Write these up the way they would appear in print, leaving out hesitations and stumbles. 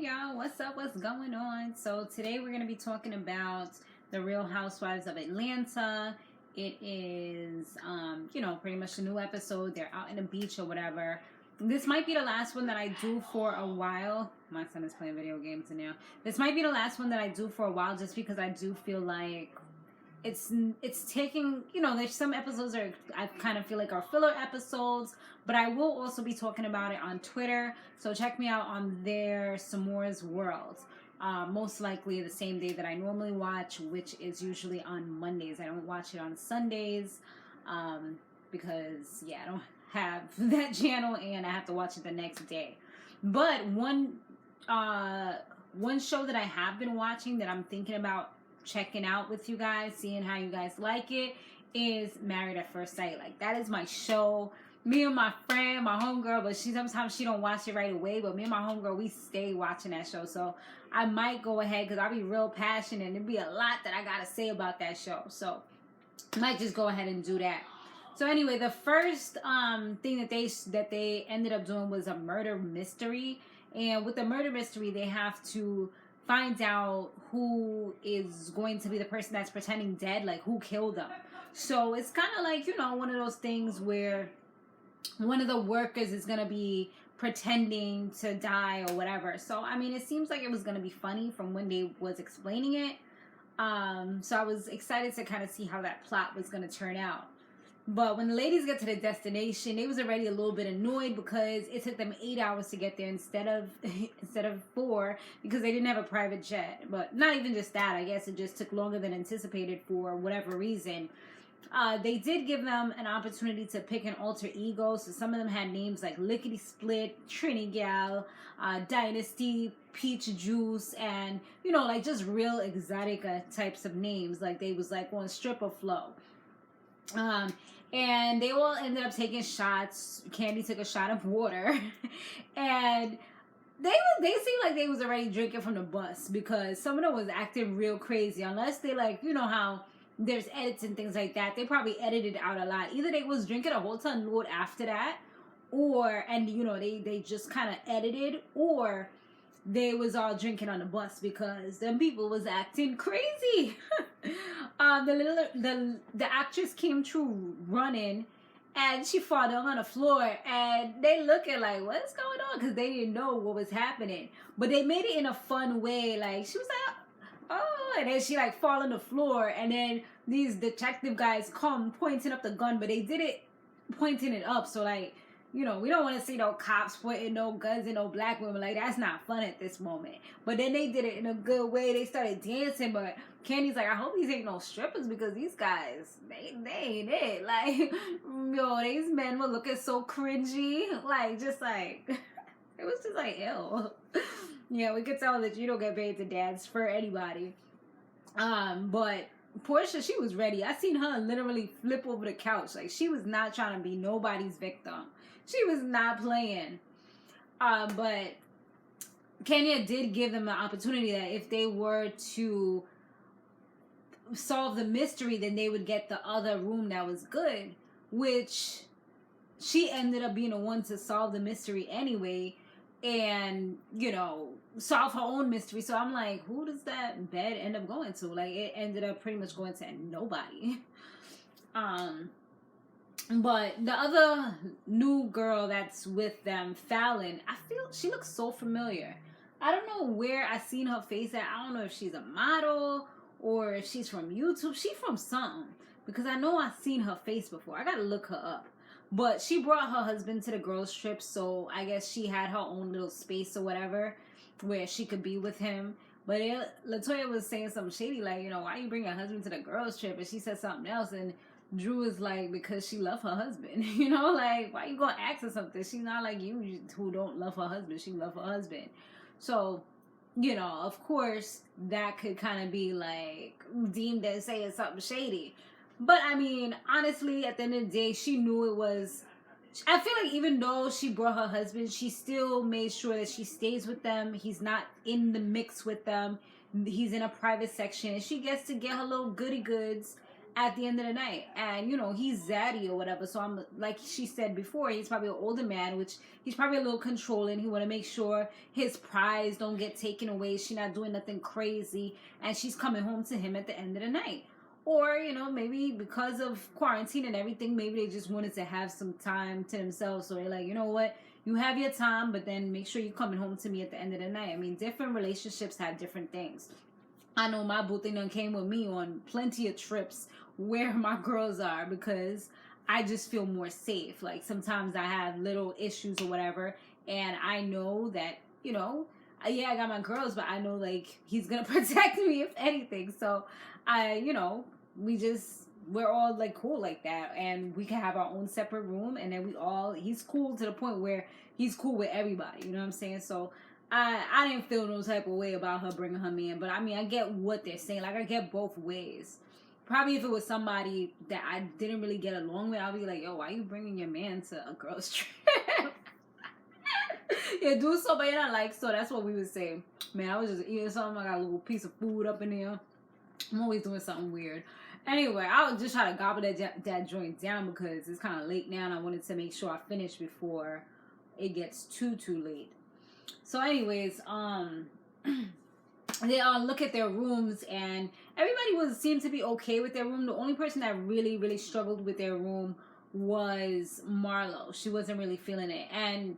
y'all, what's up, what's going on? So today we're going to be talking about the Real Housewives of Atlanta. It is pretty much a new episode. They're out in the beach or whatever. This might be the last one that I do for a while. My son is playing video games now. This might be the last one that I do for a while, just because I do feel like it's taking, there's some episodes I kind of feel like are filler episodes, but I will also be talking about it on Twitter, so check me out on their Samore's World. Most likely the same day that I normally watch, which is usually on Mondays. I don't watch it on Sundays because I don't have that channel and I have to watch it the next day. But one show that I have been watching that I'm thinking about checking out with you guys, seeing how you guys like it, is Married at First Sight. Like, that is my show. Me and my friend, my homegirl, but sometimes she don't watch it right away, but me and my homegirl, we stay watching that show. So I might go ahead, because I'll be real passionate and there'll be a lot that I gotta say about that show. So I might just go ahead and do that. So anyway, the first thing that they ended up doing was a murder mystery. And with the murder mystery, they have to find out who is going to be the person that's pretending dead, like who killed them. So it's kind of like, one of those things where one of the workers is going to be pretending to die or whatever. So, I mean, it seems like it was going to be funny from when they was explaining it. So I was excited to kind of see how that plot was going to turn out. But when the ladies get to the destination, they was already a little bit annoyed because it took them 8 hours to get there instead of 4, because they didn't have a private jet. But not even just that, I guess it just took longer than anticipated for whatever reason. They did give them an opportunity to pick an alter ego. So some of them had names like Lickety Split, Trini Gal, Dynasty, Peach Juice, and, like just real exotic types of names. Like they was like on stripper flow. And they all ended up taking shots. Candy took a shot of water. And they seemed like they was already drinking from the bus, because some of them was acting real crazy. Unless they how there's edits and things like that. They probably edited out a lot. Either they was drinking a whole ton load after that, they just kind of edited, or they was all drinking on the bus, because them people was acting crazy. The actress came through running, and she fell down on the floor, and they looking like, what's going on? Because they didn't know what was happening. But they made it in a fun way. Like, she was like, oh, and then she fall on the floor, and then these detective guys come pointing up the gun, but they did it pointing it up. So we don't want to see no cops pointing no guns and no black women. Like, that's not fun at this moment. But then they did it in a good way. They started dancing, but Candy's like, I hope these ain't no strippers, because these guys, they ain't it. Like, these men were looking so cringy. Like, just like, it was just like, ew. Yeah, we could tell that you don't get paid to dance for anybody. But Portia, she was ready. I seen her literally flip over the couch. Like, she was not trying to be nobody's victim. She was not playing. But Kenya did give them the opportunity that if they were to solve the mystery, then they would get the other room that was good, which she ended up being the one to solve the mystery anyway, and solve her own mystery. So I'm like, who does that bed end up going to? Like, it ended up pretty much going to nobody. But the other new girl that's with them, Fallon, I feel she looks so familiar. I don't know where I seen her face at. I don't know if she's a model or if she's from YouTube. She from something, because I know I've seen her face before. I gotta look her up. But she brought her husband to the girls' trip, so I guess she had her own little space or whatever where she could be with him. But Latoya was saying something shady, like, why you bring your husband to the girls' trip? And she said something else, and Drew is like, because she love her husband. Like, why you gonna ask her something? She's not like you who don't love her husband. She love her husband. So, of course, that could kind of be like deemed as saying something shady. But I mean, honestly, at the end of the day, she knew it was. I feel like even though she brought her husband, she still made sure that she stays with them. He's not in the mix with them. He's in a private section, and she gets to get her little goody goods at the end of the night. And, you know, he's zaddy or whatever. So I'm, like she said before, he's probably an older man, which he's probably a little controlling. He want to make sure his prize don't get taken away. She's not doing nothing crazy. And she's coming home to him at the end of the night. Or, you know, maybe because of quarantine and everything, maybe they just wanted to have some time to themselves. So they're like, you know what? You have your time, but then make sure you're coming home to me at the end of the night. I mean, different relationships have different things. I know my boo thing done came with me on plenty of trips where my girls are, because I just feel more safe. Like, sometimes I have little issues or whatever, and I know that, you know, yeah, I got my girls, but I know, like, he's gonna protect me if anything. So you know, we're all like cool like that, and we can have our own separate room, and then he's cool to the point where he's cool with everybody, you know what I'm saying? So I didn't feel no type of way about her bringing her man, but I mean, I get what they're saying. Like, I get both ways. Probably if it was somebody that I didn't really get along with, I'll be like, yo, why you bringing your man to a girl's trip? Yeah, do so, but you're not like, so that's what we would say. Man, I was just eating something. I got a little piece of food up in there. I'm always doing something weird. Anyway, I would just try to gobble that joint down because it's kind of late now, and I wanted to make sure I finish before it gets too late. So anyways, they look at their rooms, and everybody seemed to be okay with their room. The only person that really struggled with their room was Marlo. She wasn't really feeling it. And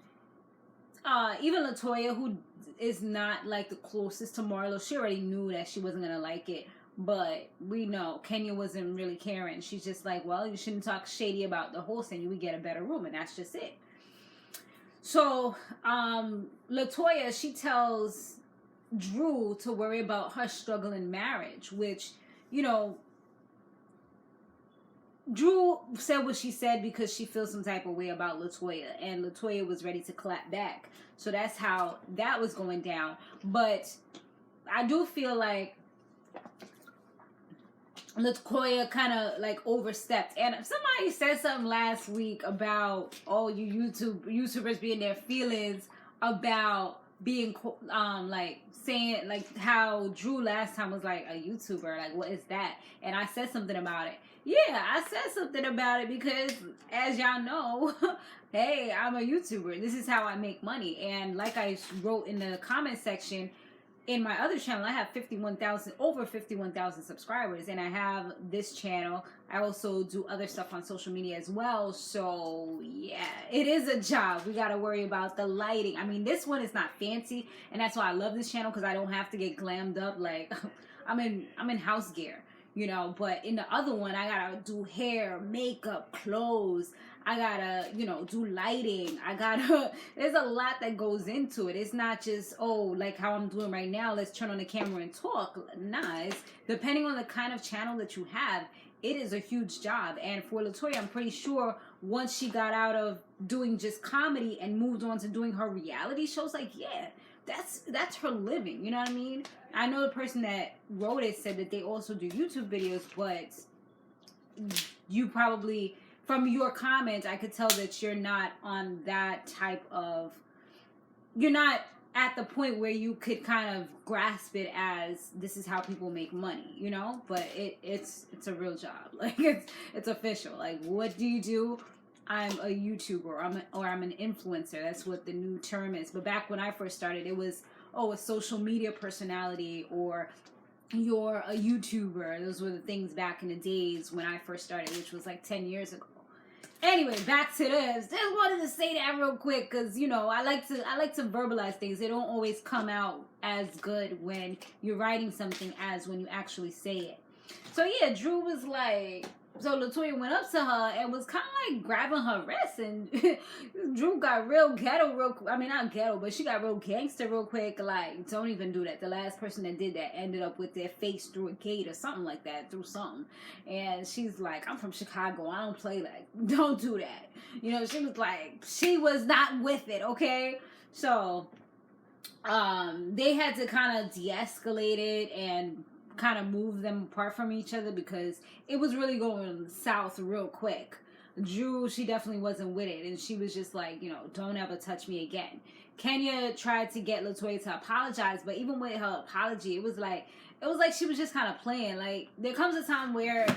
even LaToya, who is not like the closest to Marlo, she already knew that she wasn't gonna like it. But we know Kenya wasn't really caring. She's just like, well, you shouldn't talk shady about the host, and you would get a better room, and that's just it. So LaToya, she tells Drew to worry about her struggling marriage, which, you know, Drew said what she said because she feels some type of way about LaToya, and LaToya was ready to clap back. So that's how that was going down. But I do feel like LaToya kind of like overstepped. And somebody said something last week about, oh, you YouTubers being their feelings about being like saying like how Drew last time was like a YouTuber, like what is that? And I said something about it. Yeah, I said something about it because, as y'all know, hey, I'm a YouTuber. This is how I make money. And like I wrote in the comment section, in my other channel, I have over 51,000 subscribers, and I have this channel. I also do other stuff on social media as well. So yeah, it is a job. We got to worry about the lighting. I mean, this one is not fancy, and that's why I love this channel, because I don't have to get glammed up. Like I'm in house gear, you know. But in the other one, I gotta do hair, makeup, clothes. I gotta, you know, do lighting. There's a lot that goes into it. It's not just, oh, like how I'm doing right now, let's turn on the camera and talk. Nah, it's depending on the kind of channel that you have, it is a huge job. And for LaToya, I'm pretty sure once she got out of doing just comedy and moved on to doing her reality shows, like, yeah, that's her living. You know what I mean? I know the person that wrote it said that they also do YouTube videos, but you probably, from your comments, I could tell that you're not on that type of, you're not at the point where you could kind of grasp it as this is how people make money, you know? But it's a real job. Like, it's official. Like, what do you do? I'm a YouTuber, or I'm an influencer. That's what the new term is. But back when I first started, it was, oh, a social media personality, or you're a YouTuber. Those were the things back in the days when I first started, which was like 10 years ago. Anyway, back to this. Just wanted to say that real quick because, you know, I like to verbalize things. They don't always come out as good when you're writing something as when you actually say it. So yeah, Drew was like, so LaToya went up to her and was kind of like grabbing her wrist, and Drew got real ghetto I mean, not ghetto, but she got real gangster real quick. Like, don't even do that. The last person that did that ended up with their face through a gate or something like that, through something. And she's like, I'm from Chicago. I don't play like, don't do that. You know, she was like, she was not with it, okay? So, they had to kind of de-escalate it and kind of move them apart from each other because it was really going south real quick. Drew, she definitely wasn't with it, and she was just like, you know, don't ever touch me again. Kenya tried to get LaToya to apologize, but even with her apology, it was like she was just kind of playing. Like, there comes a time where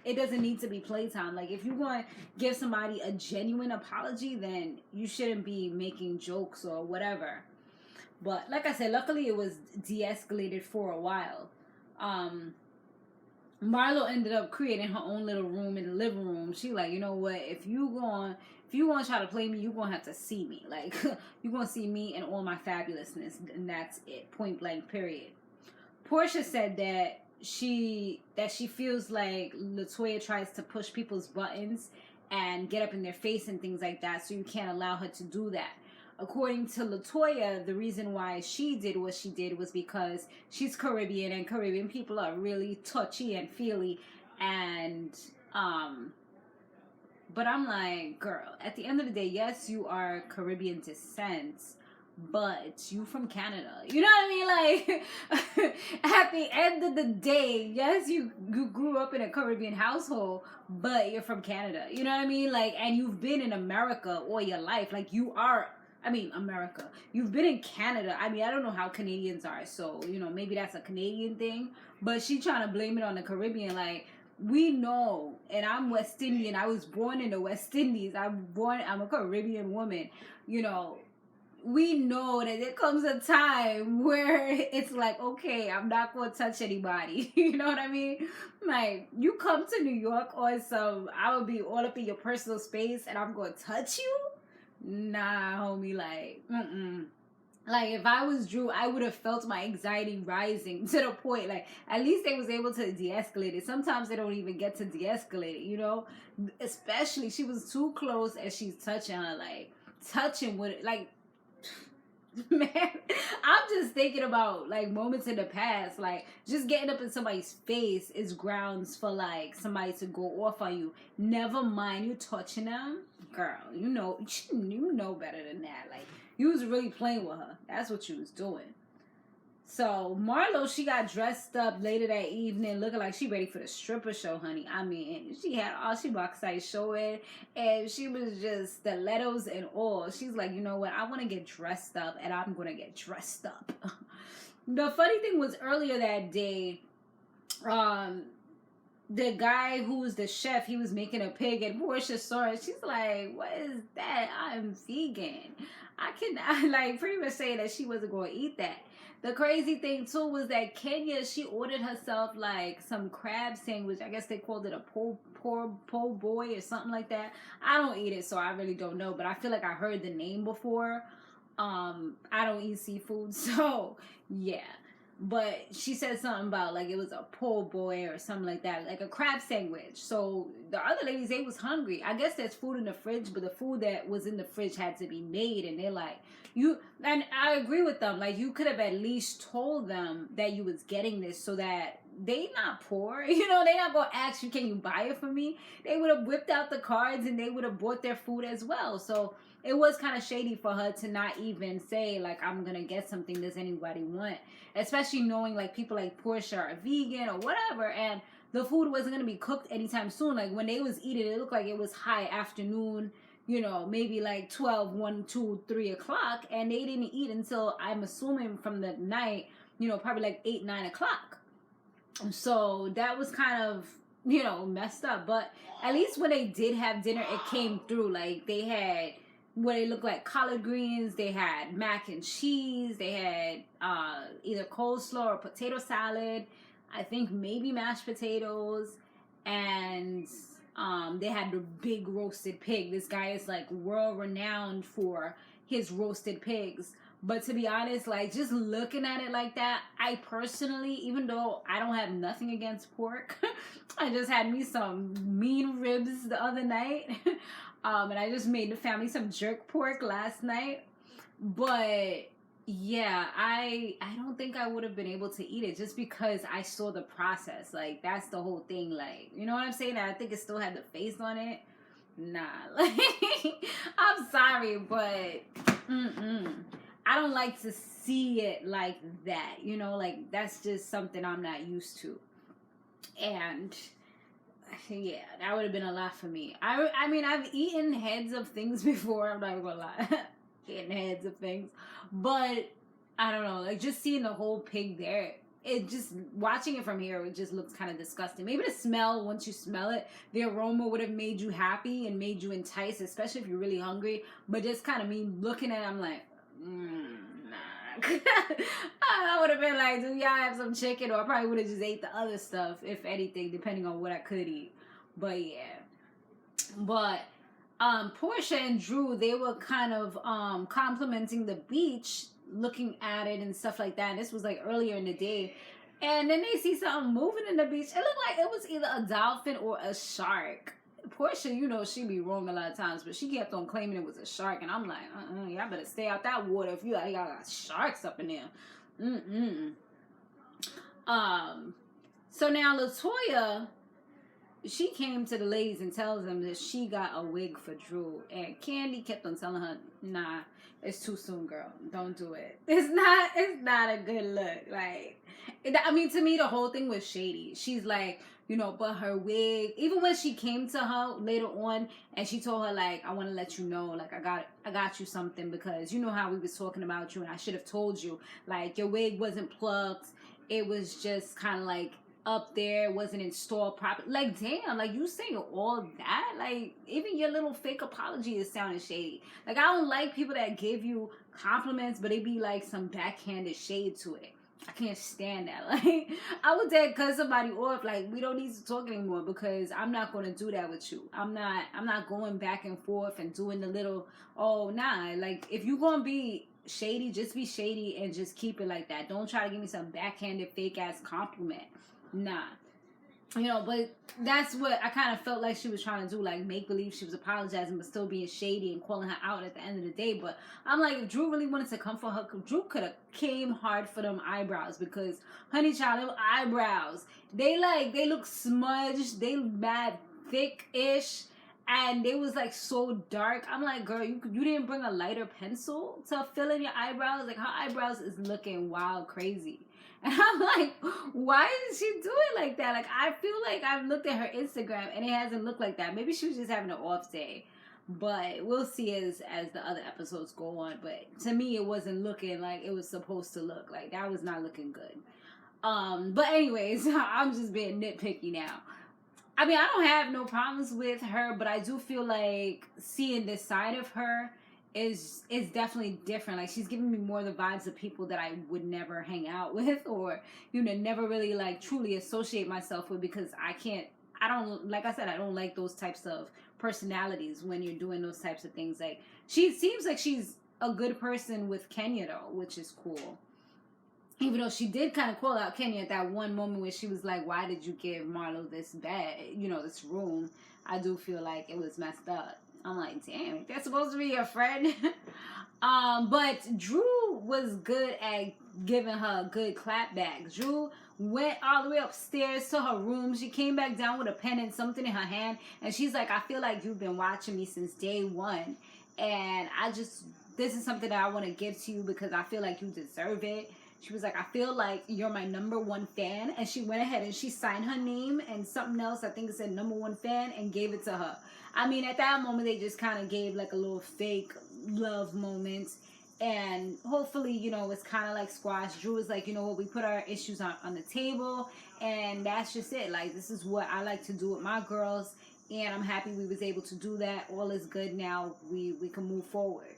it doesn't need to be playtime. Like, if you want to give somebody a genuine apology, then you shouldn't be making jokes or whatever. But like I said, luckily it was de-escalated for a while. Marlo ended up creating her own little room in the living room. She like, you know what? If you want to try to play me, you gonna have to see me. Like, you gonna see me and all my fabulousness, and that's it. Point blank. Period. Portia said that she feels like LaToya tries to push people's buttons and get up in their face and things like that, so you can't allow her to do that. According to LaToya, the reason why she did what she did was because she's Caribbean, and Caribbean people are really touchy and feely, and but I'm like, girl, at the end of the day, yes, you are Caribbean descent, but you from Canada. You know what I mean? Like, at the end of the day, yes, you grew up in a Caribbean household, but you're from Canada. You know what I mean? Like, and you've been in America all your life. Like, America. You've been in Canada. I mean, I don't know how Canadians are, so, you know, maybe that's a Canadian thing, but she trying to blame it on the Caribbean. Like, we know, and I'm West Indian. I was born in the West Indies. I'm a Caribbean woman. You know, we know that there comes a time where it's like, okay, I'm not going to touch anybody. You know what I mean? Like, you come to New York on some, I would be all up in your personal space and I'm going to touch you? Nah, homie, like, Like, if I was Drew, I would have felt my anxiety rising to the point, like, at least they was able to de-escalate it. Sometimes they don't even get to de-escalate it, you know? Especially, she was too close and she's touching her, like, touching with it, like, man, I'm just thinking about, like, moments in the past, like, just getting up in somebody's face is grounds for, like, somebody to go off on you. Never mind you touching them. Girl, you know better than that. Like, you was really playing with her. That's what you was doing. So, Marlo, she got dressed up later that evening looking like she ready for the stripper show, honey. I mean, she had all she box size showing, and she was just stilettos and all. She's like, you know what? I want to get dressed up, and I'm going to get dressed up. The funny thing was, earlier that day, the guy who was the chef, he was making a pig, and Portia saw it. She's like, what is that? I'm vegan. I like, pretty much saying that she wasn't going to eat that. The crazy thing, too, was that Kenya, she ordered herself, like, some crab sandwich. I guess they called it a po' boy or something like that. I don't eat it, so I really don't know. But I feel like I heard the name before. I don't eat seafood, so, yeah. But she said something about, like, it was a po' boy or something like that, like a crab sandwich. So the other ladies, they was hungry. I guess there's food in the fridge, but the food that was in the fridge had to be made. And they're like, and I agree with them. Like, you could have at least told them that you was getting this so that they not poor. You know, they not going to ask you, can you buy it for me? They would have whipped out the cards and they would have bought their food as well. So it was kind of shady for her to not even say, like, I'm going to get something. Does anybody want? Especially knowing, like, people like Portia are vegan or whatever. And the food wasn't going to be cooked anytime soon. Like, when they was eating, it looked like it was high afternoon, you know, maybe like 12, 1, 2, 3 o'clock. And they didn't eat until, I'm assuming, from the night, you know, probably like 8, 9 o'clock. So that was kind of, you know, messed up. But at least when they did have dinner, it came through. Like, they had what they looked like collard greens, they had mac and cheese, they had either coleslaw or potato salad, I think maybe mashed potatoes, and they had the big roasted pig. This guy is, like, world renowned for his roasted pigs. But to be honest, like, just looking at it like that, I personally, even though I don't have nothing against pork, I just had me some mean ribs the other night. And I just made the family some jerk pork last night. But yeah, I don't think I would have been able to eat it just because I saw the process. Like, that's the whole thing. Like, you know what I'm saying? I think it still had the face on it. Nah, like, I'm sorry, but I don't like to see it like that. You know, like, that's just something I'm not used to. And yeah, that would have been a lot for me. I mean, I've eaten heads of things before. I'm not gonna lie. Eating heads of things. But, I don't know. Like, just seeing the whole pig there, it just, watching it from here, it just looks kind of disgusting. Maybe the smell, once you smell it, the aroma would have made you happy and made you enticed, especially if you're really hungry. But just kind of me looking at it, I'm like, nah. I would have been like, do y'all have some chicken? Or I probably would have just ate the other stuff, if anything, depending on what I could eat. But yeah. But Portia and Drew, they were kind of complimenting the beach, looking at it and stuff like that. And this was like earlier in the day. And then they see something moving in the beach. It looked like it was either a dolphin or a shark. Portia, you know, she be wrong a lot of times, but she kept on claiming it was a shark. And I'm like, y'all better stay out that water if y'all got sharks up in there. So now LaToya, she came to the ladies and tells them that she got a wig for Drew. And Candy kept on telling her, nah, it's too soon, girl. Don't do it. It's not a good look. Like, I mean, to me, the whole thing was shady. She's like, you know, but her wig, even when she came to her later on and she told her, like, I want to let you know, like, I got you something, because you know how we was talking about you and I should have told you, like, your wig wasn't plucked. It was just kind of like up there, wasn't installed properly. Like, damn, like, you saying all that? Like, even your little fake apology is sounding shady. Like, I don't like people that give you compliments, but they be like some backhanded shade to it. I can't stand that. Like, I would dare cut somebody off. Like, we don't need to talk anymore, because I'm not going to do that with you. I'm not going back and forth and doing the little, oh, nah. Like, if you're going to be shady, just be shady and just keep it like that. Don't try to give me some backhanded fake ass compliment. Nah. You know, but that's what I kind of felt like she was trying to do, like, make believe she was apologizing but still being shady and calling her out at the end of the day. But I'm like, if Drew really wanted to come for her, Drew could have came hard for them eyebrows, because, honey child, them eyebrows, they look smudged, they mad thick-ish, and they was like so dark. I'm like, girl, you didn't bring a lighter pencil to fill in your eyebrows? Like, her eyebrows is looking wild crazy. And I'm like, why did she do it like that? Like, I feel like I've looked at her Instagram and it hasn't looked like that. Maybe she was just having an off day. But we'll see as the other episodes go on. But to me, it wasn't looking like it was supposed to look. Like, that was not looking good. But anyways, I'm just being nitpicky now. I mean, I don't have no problems with her, but I do feel like seeing this side of her is definitely different. Like, she's giving me more the vibes of people that I would never hang out with, or, you know, never really like truly associate myself with, because I don't, like I said, I don't like those types of personalities when you're doing those types of things. Like, she seems like she's a good person with Kenya though, which is cool. Even though she did kind of call out Kenya at that one moment where she was like, why did you give Marlo this bed, you know, this room? I do feel like it was messed up. I'm like, damn, that's supposed to be your friend. But Drew was good at giving her a good clap back. Drew went all the way upstairs to her room. She came back down with a pen and something in her hand. And she's like, I feel like you've been watching me since day one. And this is something that I want to give to you because I feel like you deserve it. She was like, I feel like you're my #1 fan. And she went ahead and she signed her name and something else, I think it said #1 fan, and gave it to her. I mean, at that moment, they just kind of gave like a little fake love moment. And hopefully, you know, it's kind of like squash. Drew was like, you know what, we put our issues on the table. And that's just it. Like, this is what I like to do with my girls. And I'm happy we was able to do that. All is good now. We can move forward.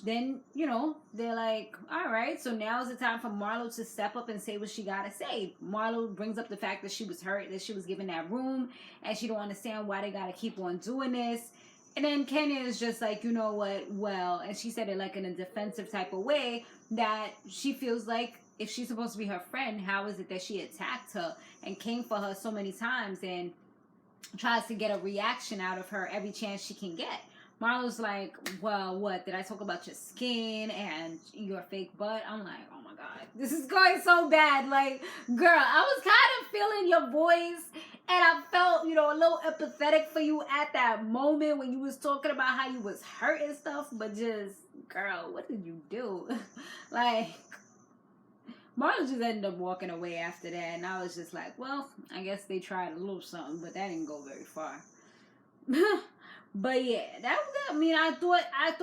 Then, you know, they're like, all right, so now is the time for Marlo to step up and say what she got to say. Marlo brings up the fact that she was hurt, that she was given that room, and she don't understand why they got to keep on doing this. And then Kenya is just like, you know what, well, and she said it like in a defensive type of way, that she feels like if she's supposed to be her friend, how is it that she attacked her and came for her so many times and tries to get a reaction out of her every chance she can get. Marlo's like, well, what? Did I talk about your skin and your fake butt? I'm like, oh my God, this is going so bad. Like, girl, I was kind of feeling your voice and I felt, you know, a little empathetic for you at that moment when you was talking about how you was hurt and stuff. But just, girl, what did you do? Like, Marlo just ended up walking away after that. And I was just like, well, I guess they tried a little something, but that didn't go very far. But yeah, that was, I mean, I thought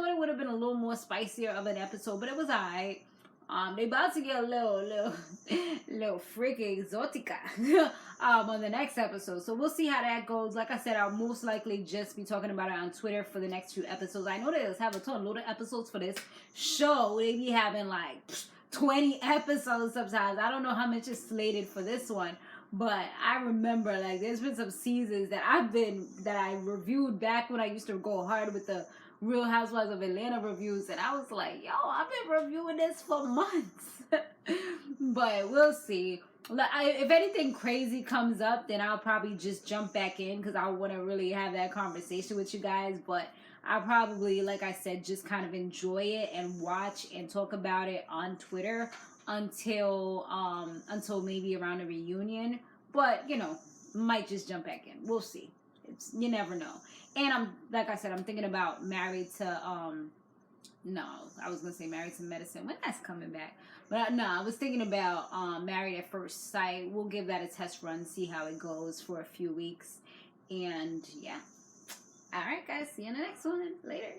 it would have been a little more spicier of an episode, but it was alright. They about to get a little freaky exotica on the next episode. So we'll see how that goes. Like I said, I'll most likely just be talking about it on Twitter for the next few episodes. I know they just have a load of episodes for this show. They be having like 20 episodes sometimes. I don't know how much is slated for this one. But I remember, like, there's been some seasons that I reviewed back when I used to go hard with the Real Housewives of Atlanta reviews. And I was like, yo, I've been reviewing this for months. But we'll see. If anything crazy comes up, then I'll probably just jump back in because I want to really have that conversation with you guys. But I'll probably, like I said, just kind of enjoy it and watch and talk about it on Twitter until maybe around a reunion. But might just jump back in. We'll see. You never know. And like I said, I'm thinking about Married to Married to Medicine when that's coming back. But I was thinking about Married at First Sight. We'll give that a test run, see how it goes for a few weeks. And yeah. All right, guys. See you in the next one. Later.